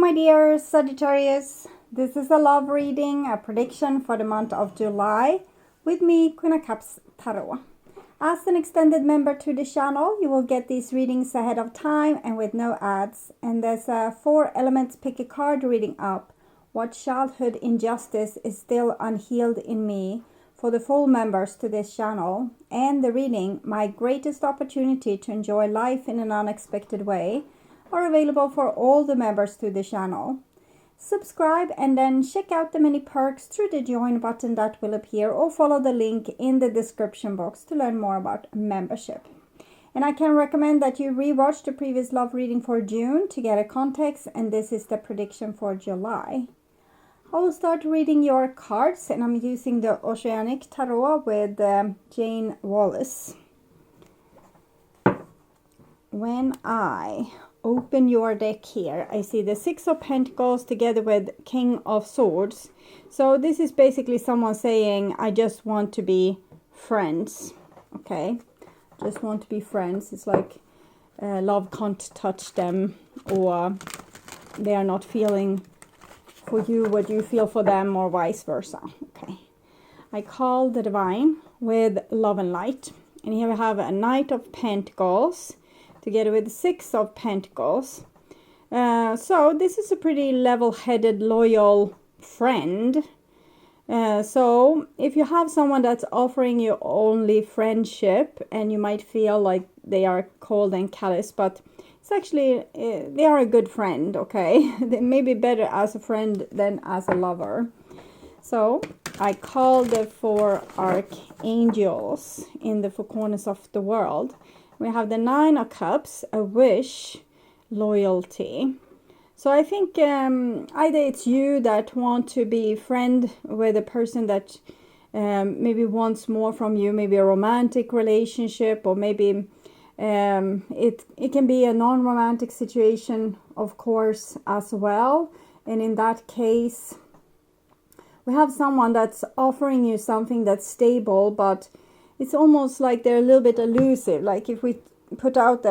my dear Sagittarius. This is a love reading, a prediction for the month of July with me, Queen of Cups Tarot. As an extended member to the channel, you will get these readings ahead of time and with no ads. And there's a 4 elements pick a card reading up. What childhood injustice is still unhealed in me? For the full members to this channel. And the reading, my greatest opportunity to enjoy life in an unexpected way, are available for all the members to the channel. Subscribe and then check out the many perks through the join button that will appear, or follow the link in the description box to learn more about membership. And I can recommend that you rewatch the previous love reading for June to get a context, and this is the prediction for July. I will start reading your cards, and I'm using the Oceanic Tarot with Jane Wallace. When I open your deck here, I see the 6 of Pentacles together with King of Swords. So this is basically someone saying, I just want to be friends. Okay, just want to be friends. It's like love can't touch them, or they are not feeling for you what you feel for them, or vice versa. Okay, I call the Divine with Love and Light, and here we have a Knight of Pentacles together with 6 of Pentacles. So this is a pretty level-headed, loyal friend. So if you have someone that's offering you only friendship, and you might feel like they are cold and callous, but it's actually, they are a good friend, okay? They may be better as a friend than as a lover. So I call the 4 archangels in the 4 corners of the world. We have the 9 of Cups, a wish, loyalty. So I think either it's you that want to be friend with a person that maybe wants more from you, maybe a romantic relationship, or maybe it can be a non-romantic situation, of course, as well. And in that case, we have someone that's offering you something that's stable, but it's almost like they're a little bit elusive. Like if we put out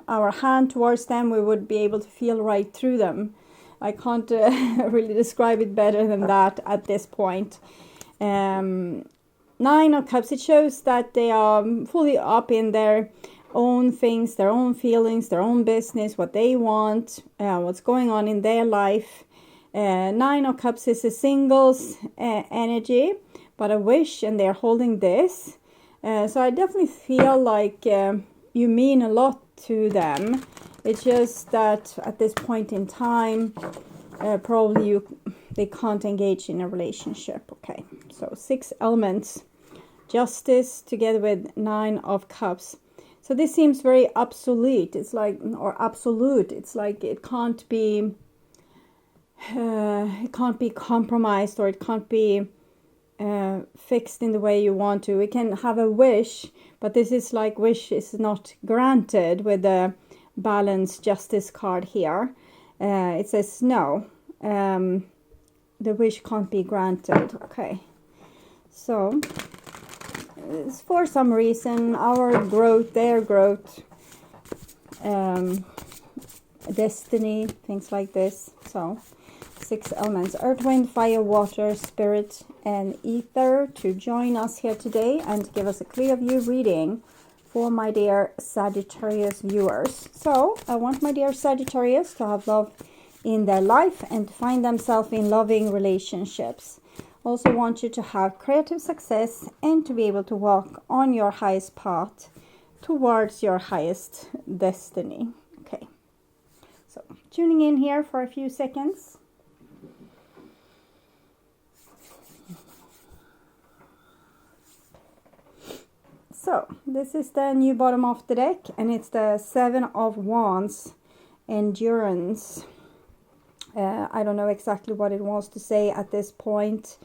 our hand towards them, we would be able to feel right through them. I can't really describe it better than that at this point. 9 of Cups, it shows that they are fully up in their own things, their own feelings, their own business, what they want, what's going on in their life. 9 of Cups is a singles energy, but a wish, and they're holding this. So I definitely feel like you mean a lot to them. It's just that at this point in time, probably they can't engage in a relationship. Okay, so 6 elements, justice together with 9 of Cups. So this seems very absolute. It's like, or absolute. It's like it can't be compromised, or it can't be fixed in the way you want to. We can have a wish, but this is like wish is not granted with the balance justice card here. It says no, the wish can't be granted. Okay, so for some reason our growth, their growth, destiny, things like this. So 6 elements, earth, wind, fire, water, spirit, and ether, to join us here today and give us a clear view reading for my dear Sagittarius viewers. So I want my dear Sagittarius to have love in their life and to find themselves in loving relationships. Also want you to have creative success and to be able to walk on your highest path towards your highest destiny. Okay, so tuning in here for a few seconds. So this is the new bottom of the deck, and it's the 7 of Wands, endurance. I don't know exactly what it wants to say at this point.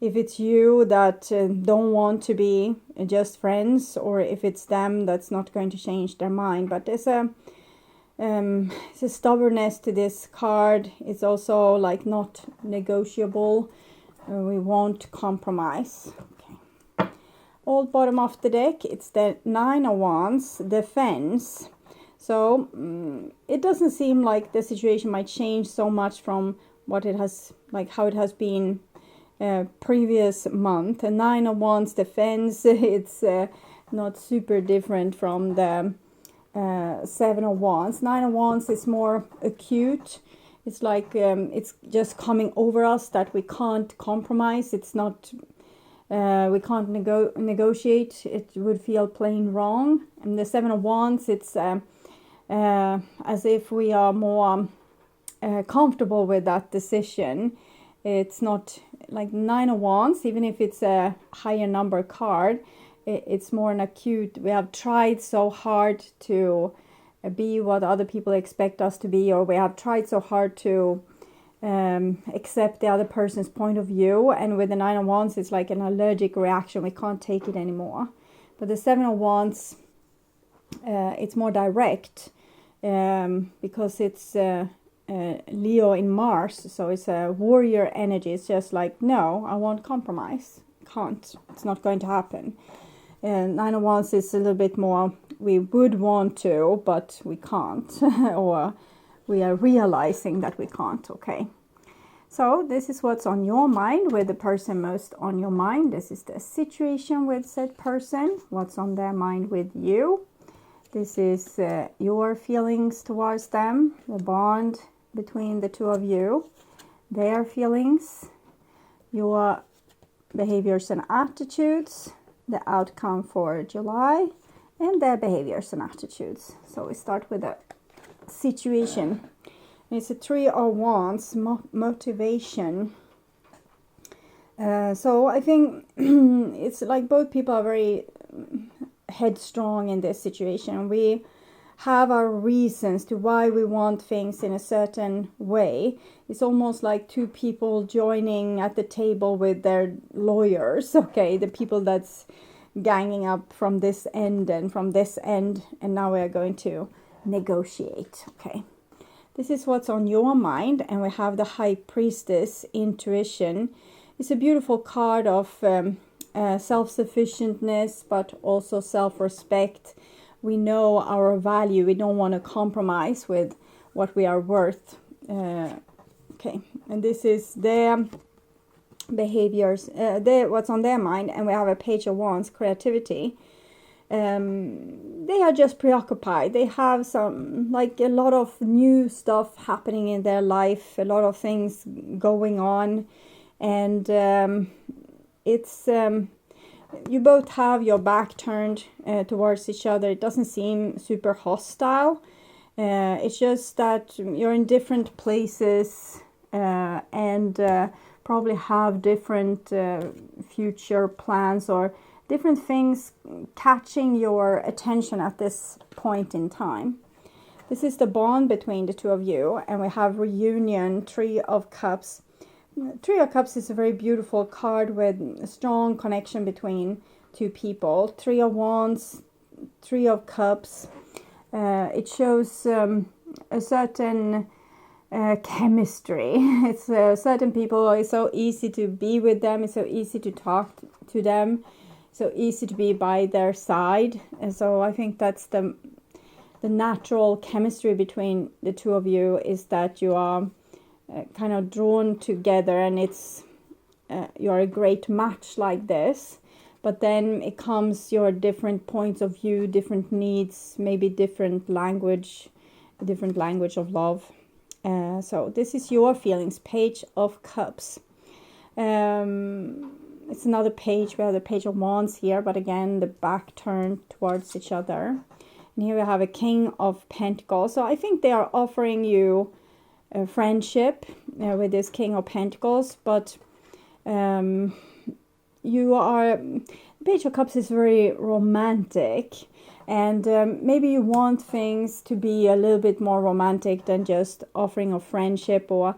If it's you that don't want to be just friends, or if it's them that's not going to change their mind. But there's it's a stubbornness to this card. It's also like not negotiable. We won't compromise. Old bottom of the deck, it's the 9 of Wands, defense. So it doesn't seem like the situation might change so much from what it has, like how it has been previous month. And 9 of Wands defense, it's not super different from the 7 of Wands. 9 of Wands is more acute. It's like it's just coming over us that we can't compromise. It's not, we can't negotiate. It would feel plain wrong. And the 7 of Wands, it's as if we are more comfortable with that decision. It's not like 9 of Wands, even if it's a higher number card, it's more an acute. We have tried so hard to be what other people expect us to be, or we have tried so hard to accept the other person's point of view, and with the 9 of Wands it's like an allergic reaction. We can't take it anymore. But the 7 of Wands, it's more direct, because it's Leo in Mars, so it's a warrior energy. It's just like, no, I won't compromise. Can't. It's not going to happen. And 9 of Wands is a little bit more, we would want to, but we can't. Or we are realizing that we can't. Okay. So this is what's on your mind, with the person most on your mind. This is the situation with said person. What's on their mind with you. This is your feelings towards them, the bond between the two of you, their feelings, your behaviors and attitudes, the outcome for July, and their behaviors and attitudes. So we start with the situation. It's a 3 of Wands, motivation. So I think it's like both people are very headstrong in this situation. We have our reasons to why we want things in a certain way. It's almost like two people joining at the table with their lawyers. Okay, the people that's ganging up from this end and from this end, and now we are going to negotiate. Okay, this is what's on your mind. And we have the High Priestess, intuition. It's a beautiful card of self-sufficientness, but also self-respect. We know our value. We don't want to compromise with what we are worth. Okay, and this is their behaviors, what's on their mind. And we have a Page of Wands, creativity. They are just preoccupied. They have some, like a lot of new stuff happening in their life, a lot of things going on, and it's you both have your back turned towards each other. It doesn't seem super hostile. It's just that you're in different places and probably have different future plans or different things catching your attention at this point in time. This is the bond between the two of you, and we have reunion, 3 of Cups. 3 of Cups is a very beautiful card with a strong connection between two people. 3 of Wands, 3 of Cups. It shows a certain chemistry. It's certain people, it's so easy to be with them. It's so easy to talk to them. So easy to be by their side. And so I think that's the natural chemistry between the two of you, is that you are kind of drawn together, and it's you're a great match like this. But then it comes your different points of view, different needs, maybe different language of love. So this is your feelings, Page of Cups. It's another page. We have the Page of Wands here, but again the back turned towards each other. And here we have a King of Pentacles. So I think they are offering you friendship with this King of Pentacles, but you are, Page of Cups is very romantic, and maybe you want things to be a little bit more romantic than just offering a friendship, or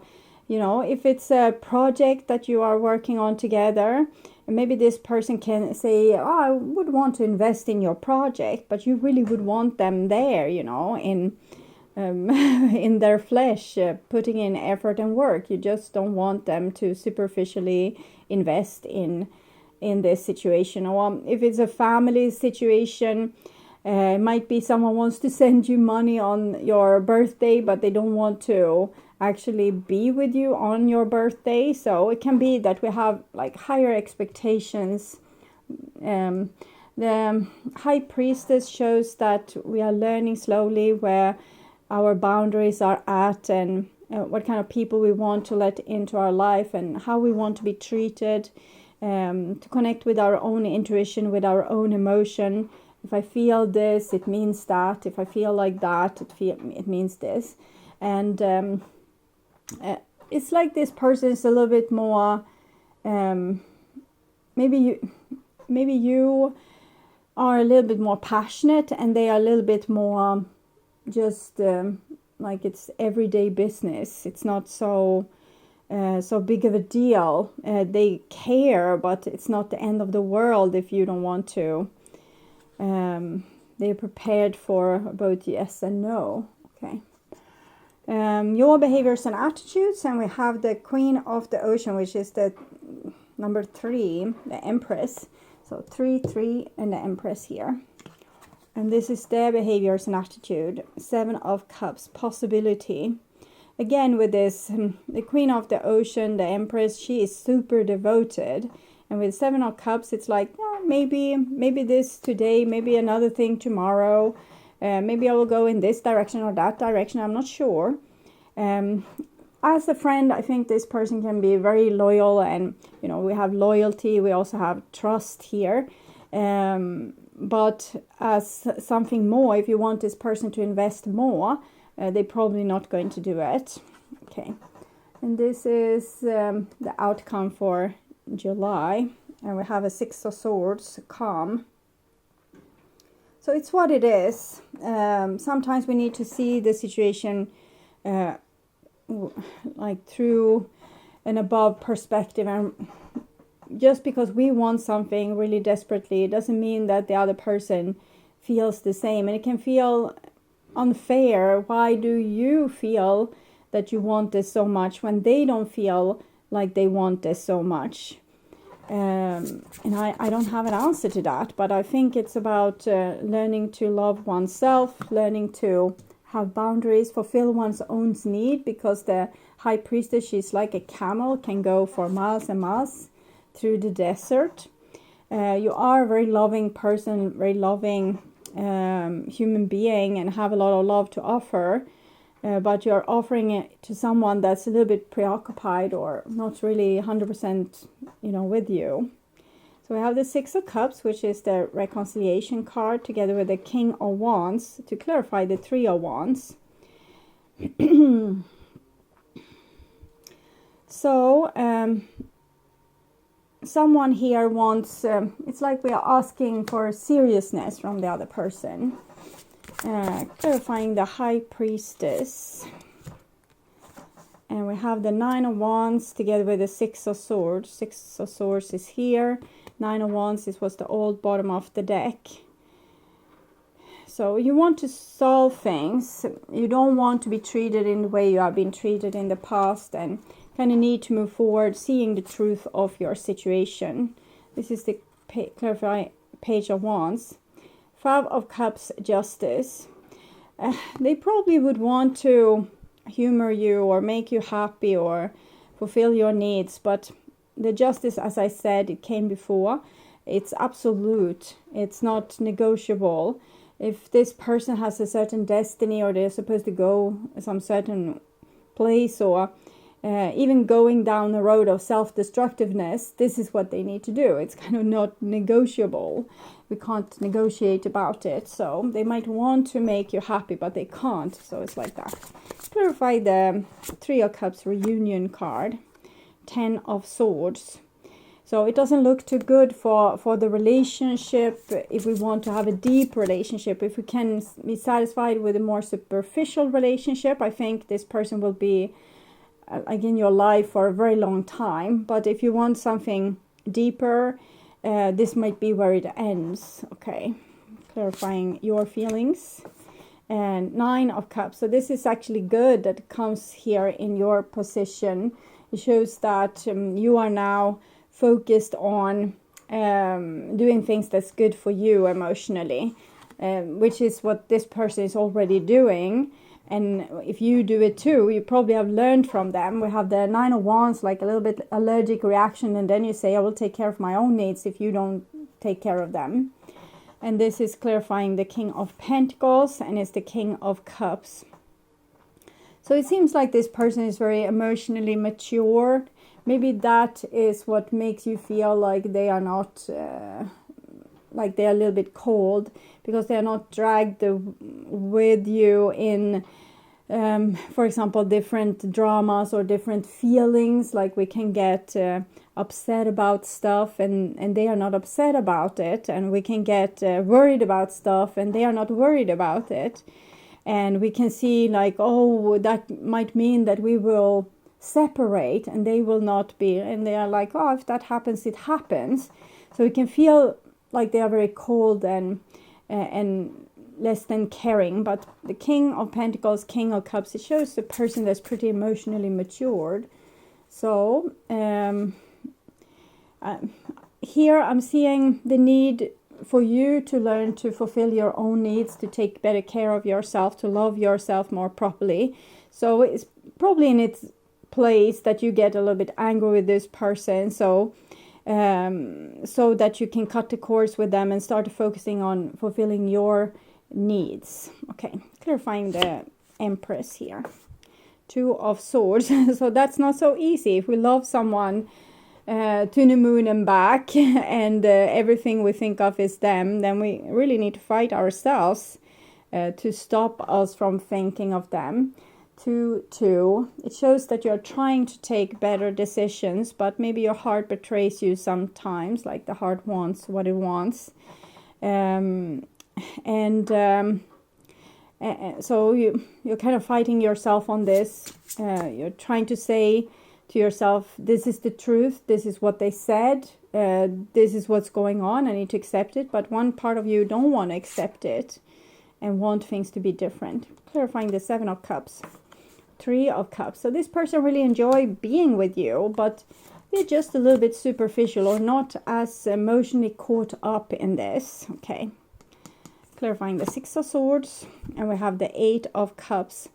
you know, if it's a project that you are working on together, maybe this person can say, oh, I would want to invest in your project, but you really would want them there, you know, in their flesh, putting in effort and work. You just don't want them to superficially invest in this situation. Or if it's a family situation, It might be someone wants to send you money on your birthday, but they don't want to actually be with you on your birthday. So it can be that we have like higher expectations. The High Priestess shows that we are learning slowly where our boundaries are at, and what kind of people we want to let into our life, and how we want to be treated, to connect with our own intuition, with our own emotion. If I feel this, it means that. If I feel like that, it means this. And it's like this person is a little bit more, maybe you are a little bit more passionate, and they are a little bit more just like it's everyday business. It's not so big of a deal. They care, but it's not the end of the world if you don't want to. They're prepared for both yes and no. Okay. Your behaviors and attitudes, and we have the Queen of the Ocean, which is the number 3, the Empress. So 3, 3, and the Empress here. And this is their behaviors and attitude. 7 of Cups, possibility. Again, with this, the Queen of the Ocean, the Empress, she is super devoted. And with 7 of Cups, it's like, oh, maybe this today, maybe another thing tomorrow. Maybe I will go in this direction or that direction. I'm not sure. As a friend, I think this person can be very loyal, and you know, we have loyalty. We also have trust here. But as something more, if you want this person to invest more, they're probably not going to do it. Okay, and this is the outcome for July, and we have a 6 of Swords, calm. So it's what it is. Sometimes we need to see the situation like through an above perspective, and just because we want something really desperately, it doesn't mean that the other person feels the same, and it can feel unfair. Why do you feel that you want this so much when they don't feel like they want this so much? And I don't have an answer to that, but I think it's about learning to love oneself, learning to have boundaries, fulfill one's own need, because the High Priestess, she's like a camel, can go for miles and miles through the desert. You are a very loving person, very loving human being, and have a lot of love to offer, but you're offering it to someone that's a little bit preoccupied or not really 100%, you know, with you. So we have the 6 of Cups, which is the reconciliation card, together with the King of Wands, to clarify the 3 of Wands. So someone here wants, it's like we are asking for seriousness from the other person. Clarifying the High Priestess. And we have the 9 of Wands together with the 6 of Swords. 6 of Swords is here. 9 of Wands, this was the old bottom of the deck. So you want to solve things. You don't want to be treated in the way you have been treated in the past, and kind of need to move forward, seeing the truth of your situation. This is the clarify Page of Wands. 5 of Cups, Justice. They probably would want to humor you or make you happy or fulfill your needs, but the Justice, as I said, it came before. It's absolute. It's not negotiable. If this person has a certain destiny, or they're supposed to go some certain place, or even going down the road of self-destructiveness, this is what they need to do. It's kind of not negotiable. We can't negotiate about it. So they might want to make you happy, but they can't. So it's like that. Clarify the 3 of Cups reunion card. 10 of Swords. So it doesn't look too good for the relationship. If we want to have a deep relationship, if we can be satisfied with a more superficial relationship, I think this person will be like in your life for a very long time. But if you want something deeper, this might be where it ends. Okay, clarifying your feelings. And 9 of Cups. So this is actually good that it comes here in your position. It shows that you are now focused on doing things that's good for you emotionally. which is what this person is already doing. And if you do it too, you probably have learned from them. We have the Nine of Wands, like a little bit allergic reaction, and then you say, I will take care of my own needs if you don't take care of them. And this is clarifying the King of Pentacles, and it's the King of Cups. So it seems like this person is very emotionally mature. Maybe that is what makes you feel like they are not, like they're a little bit cold, because they're not dragged with you in, for example, different dramas or different feelings. Like we can get upset about stuff and they are not upset about it. And we can get worried about stuff and they are not worried about it. And we can see like, oh, that might mean that we will separate and they will not be. And they are like, oh, if that happens, it happens. So we can feel like they are very cold and less than caring. But the King of Pentacles, King of Cups, it shows the person that's pretty emotionally matured. So here I'm seeing the need for you to learn to fulfill your own needs, to take better care of yourself, to love yourself more properly. So it's probably in its place that you get a little bit angry with this person, so that you can cut the cords with them and start focusing on fulfilling your needs. Okay, clarifying the Empress here. Two of Swords. So that's not so easy. If we love someone to the moon and back, and everything we think of is them, then we really need to fight ourselves to stop us from thinking of them. 2-2. It shows that you're trying to take better decisions, but maybe your heart betrays you sometimes, like the heart wants what it wants. So you're kind of fighting yourself on this. You're trying to say to yourself, this is the truth, this is what they said, this is what's going on, I need to accept it. But one part of you don't want to accept it and want things to be different. Clarifying the Seven of Cups. Three of Cups. So this person really enjoy being with you, but they're just a little bit superficial or not as emotionally caught up in this. Okay. Clarifying the Six of Swords, and we have the Eight of Cups.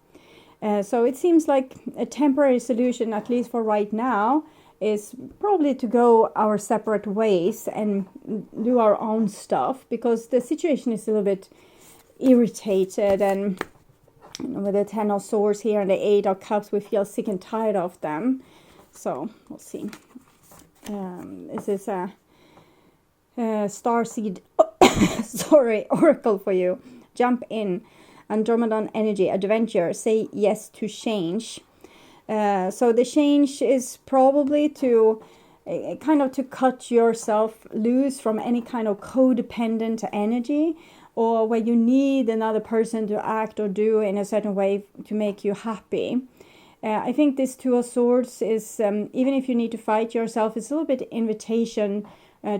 So it seems like a temporary solution, at least for right now, is probably to go our separate ways and do our own stuff, because the situation is a little bit irritated, and with the Ten of Swords here and the Eight of Cups, we feel sick and tired of them. So we'll see. This is a Starseed oracle for you. Jump in. Andromedan energy, adventure, say yes to change. So the change is probably to kind of to cut yourself loose from any kind of codependent energy, or where you need another person to act or do in a certain way to make you happy. I think this Two of Swords is, even if you need to fight yourself, it's a little bit invitation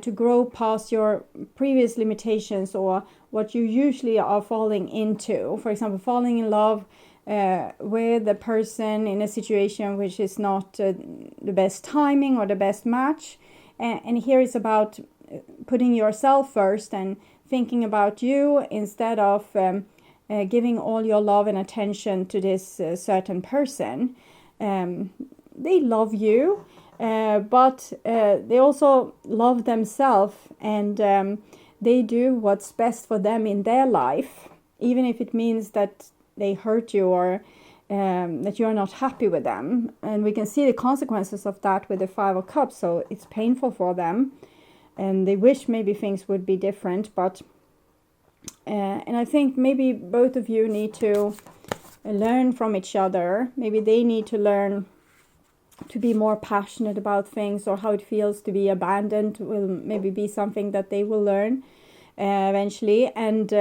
to grow past your previous limitations or what you usually are falling into. For example, falling in love with a person in a situation which is not the best timing or the best match. And here it's about putting yourself first and thinking about you instead of giving all your love and attention to this certain person. They love you, but they also love themselves, and they do what's best for them in their life, even if it means that they hurt you or that you are not happy with them. And we can see the consequences of that with the Five of Cups. So it's painful for them, and they wish maybe things would be different. But and I think maybe both of you need to learn from each other. Maybe they need to learn to be more passionate about things, or how it feels to be abandoned will maybe be something that they will learn eventually. And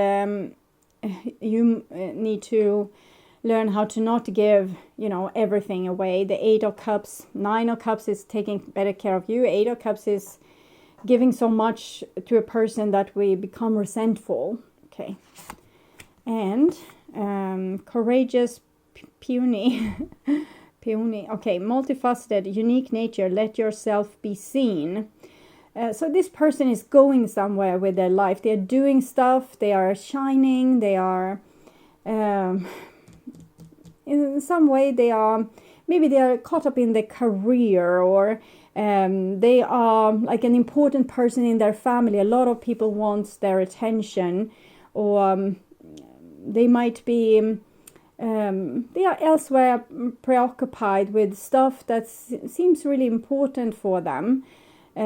you need to learn how to not give, everything away. The Eight of Cups, Nine of Cups is taking better care of you. Eight of Cups is giving so much to a person that we become resentful. Okay. And courageous, puny. Puny. Okay, multifaceted, unique nature, let yourself be seen. So this person is going somewhere with their life. They are doing stuff. They are shining. They are, in some way, maybe they are caught up in their career, or they are like an important person in their family. A lot of people want their attention, or they might be, they are elsewhere preoccupied with stuff that seems really important for them.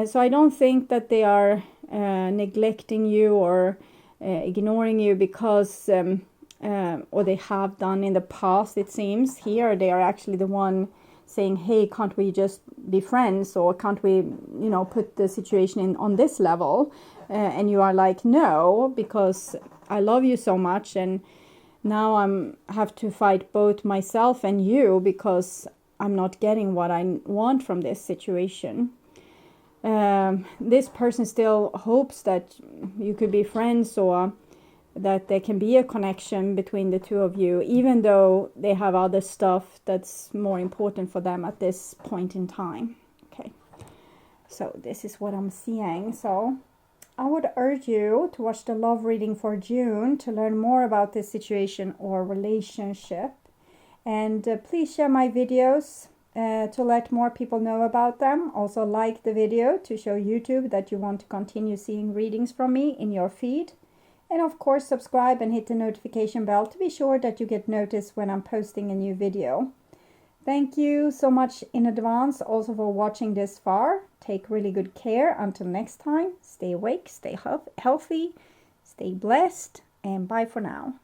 So I don't think that they are neglecting you or ignoring you because, or they have done in the past, it seems. Here they are actually the one saying, hey, can't we just be friends, or can't we, you know, put the situation on this level? And you are like, no, because I love you so much, and now have to fight both myself and you because I'm not getting what I want from this situation. This person still hopes that you could be friends, or that there can be a connection between the two of you, even though they have other stuff that's more important for them at this point in time. Okay, so this is what I'm seeing. So I would urge you to watch the love reading for June to learn more about this situation or relationship. And please share my videos to let more people know about them. Also like the video to show YouTube that you want to continue seeing readings from me in your feed. And of course subscribe and hit the notification bell to be sure that you get noticed when I'm posting a new video. Thank you so much in advance also for watching this far. Take really good care. Until next time, stay awake, stay healthy, stay blessed, and bye for now.